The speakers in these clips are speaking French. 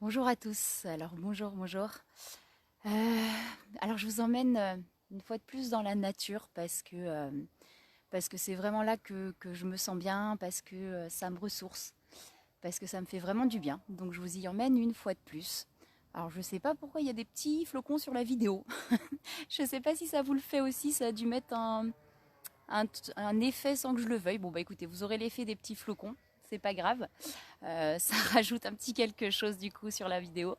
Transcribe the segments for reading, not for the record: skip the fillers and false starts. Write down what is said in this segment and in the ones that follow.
Bonjour à tous. Alors bonjour, bonjour. Euh, alors je vous emmène une fois de plus dans la nature parce que c'est vraiment là que je me sens bien, parce que ça me ressource, parce que ça me fait vraiment du bien. Donc je vous y emmène une fois de plus. Alors je sais pas pourquoi il y a des petits flocons sur la vidéo. Je sais pas si ça vous le fait aussi, ça a dû mettre un effet sans que je le veuille. Bon bah écoutez, vous aurez l'effet des petits flocons, c'est pas grave. Ça rajoute un petit quelque chose du coup sur la vidéo.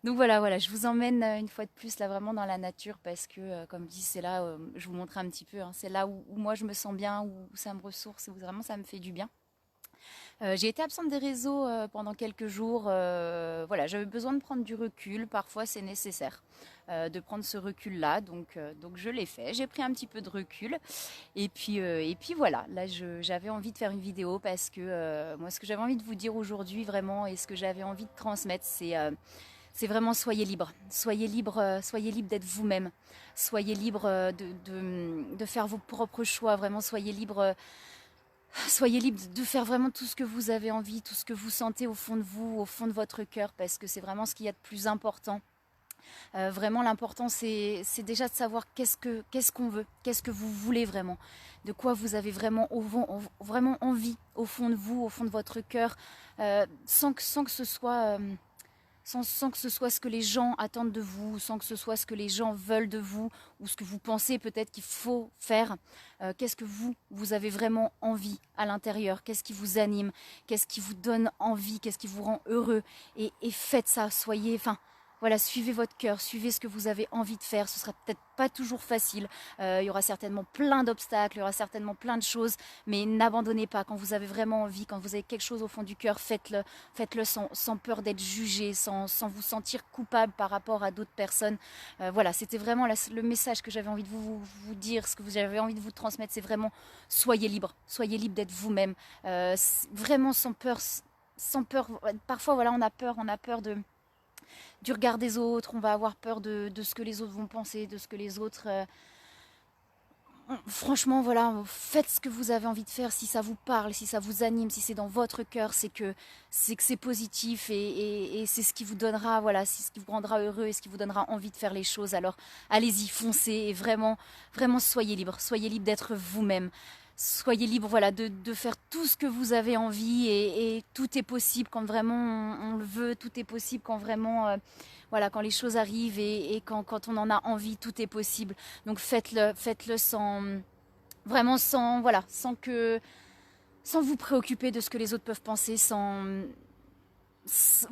Donc voilà, je vous emmène une fois de plus là vraiment dans la nature parce que, comme dit, c'est là, je vous montre un petit peu, hein, c'est là où moi je me sens bien, où ça me ressource, où vraiment ça me fait du bien. J'ai été absente des réseaux pendant quelques jours. Voilà, j'avais besoin de prendre du recul. Parfois, c'est nécessaire de prendre ce recul-là. Donc je l'ai fait. J'ai pris un petit peu de recul. Et puis voilà, là, j'avais envie de faire une vidéo parce que moi, ce que j'avais envie de vous dire aujourd'hui, vraiment, et ce que j'avais envie de transmettre, c'est vraiment soyez libre, soyez libre d'être vous-même, soyez libre de faire vos propres choix, vraiment soyez libre de faire vraiment tout ce que vous avez envie, tout ce que vous sentez au fond de vous, au fond de votre cœur, parce que c'est vraiment ce qu'il y a de plus important. Vraiment l'important c'est déjà de savoir qu'est-ce qu'on veut, qu'est-ce que vous voulez vraiment, de quoi vous avez vraiment envie au fond de vous, au fond de votre cœur, sans que ce soit sans que ce soit ce que les gens attendent de vous, sans que ce soit ce que les gens veulent de vous, ou ce que vous pensez peut-être qu'il faut faire. Qu'est-ce que vous avez vraiment envie à l'intérieur? Qu'est-ce qui vous anime? Qu'est-ce qui vous donne envie? Qu'est-ce qui vous rend heureux? Et faites ça, voilà, suivez votre cœur, suivez ce que vous avez envie de faire. Ce sera peut-être pas toujours facile. Il y aura certainement plein d'obstacles, il y aura certainement plein de choses, mais n'abandonnez pas. Quand vous avez vraiment envie, quand vous avez quelque chose au fond du cœur, faites-le. Faites-le sans peur d'être jugé, sans vous sentir coupable par rapport à d'autres personnes. Voilà, c'était vraiment le message que j'avais envie de vous dire, ce que j'avais envie de vous transmettre, c'est vraiment soyez libre d'être vous-même, vraiment sans peur. Sans peur, parfois voilà, on a peur du regard des autres, on va avoir peur de ce que les autres vont penser, de ce que les autres... franchement, voilà, faites ce que vous avez envie de faire, si ça vous parle, si ça vous anime, si c'est dans votre cœur, c'est positif et c'est ce qui vous donnera, voilà, c'est ce qui vous rendra heureux et ce qui vous donnera envie de faire les choses. Alors allez-y, foncez et vraiment soyez libre d'être vous-même. Soyez libre, voilà, de faire tout ce que vous avez envie et tout est possible quand vraiment on le veut, tout est possible quand vraiment, voilà, quand les choses arrivent et quand on en a envie, tout est possible. Donc faites-le vraiment voilà, sans vous préoccuper de ce que les autres peuvent penser,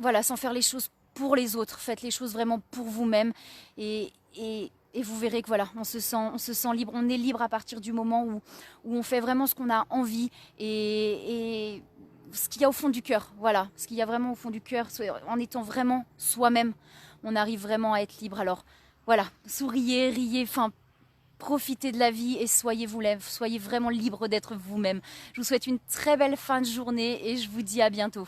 voilà, sans faire les choses pour les autres. Faites les choses vraiment pour vous-même et vous verrez que voilà, on se sent libre. On est libre à partir du moment où on fait vraiment ce qu'on a envie et ce qu'il y a au fond du cœur. Voilà, ce qu'il y a vraiment au fond du cœur, en étant vraiment soi-même, on arrive vraiment à être libre. Alors voilà, souriez, riez, enfin profitez de la vie et soyez vraiment libre d'être vous-même. Je vous souhaite une très belle fin de journée et je vous dis à bientôt.